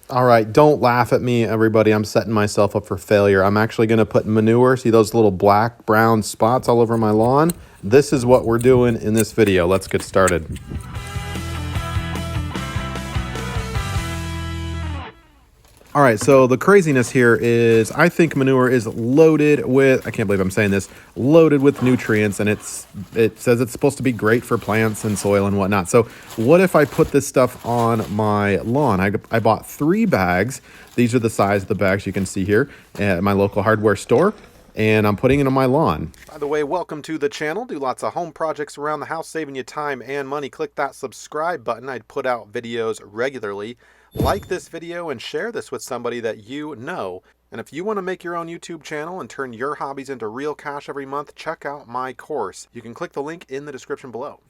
All right, don't laugh at me, everybody. I'm setting myself up for failure. I'm actually going to put manure. See those little black, brown spots all over my lawn? This is what we're doing in this video. Let's get started. All right, so the craziness here is I think manure is loaded with, I can't believe I'm saying this, loaded with nutrients, and it says it's supposed to be great for plants and soil and whatnot. So what if I put this stuff on my lawn? I bought 3 bags. These are the size of the bags you can see here at my local hardware store, and I'm putting it on my lawn. By the way, welcome to the channel. Do lots of home projects around the house, saving you time and money. Click that subscribe button. I put out videos regularly. Like this video and share this with somebody that you know. And if you want to make your own YouTube channel and turn your hobbies into real cash every month, check out my course. You can click the link in the description below.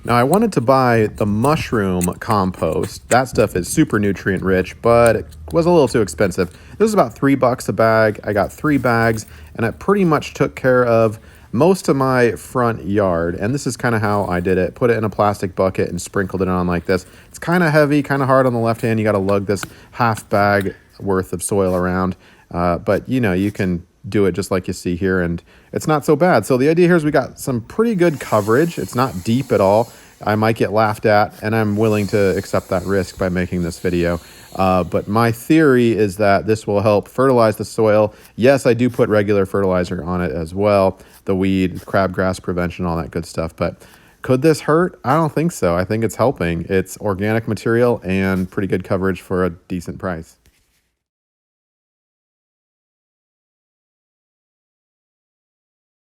Now, I wanted to buy the mushroom compost. That stuff is super nutrient rich, but it was a little too expensive. This was about $3 a bag. I got 3 bags, and it pretty much took care of most of my front yard. And this is kind of how I did it. Put it in a plastic bucket and sprinkled it on like this. It's kind of heavy, kind of hard on the left hand. You got to lug this half bag worth of soil around. But you know, you can do it just like you see here, and it's not so bad. So the idea here is we got some pretty good coverage. It's not deep at all. I might get laughed at, and I'm willing to accept that risk by making this video. But my theory is that this will help fertilize the soil. Yes, I do put regular fertilizer on it as well. The weed, crabgrass prevention, all that good stuff. But could this hurt? I don't think so. I think it's helping. It's organic material and pretty good coverage for a decent price.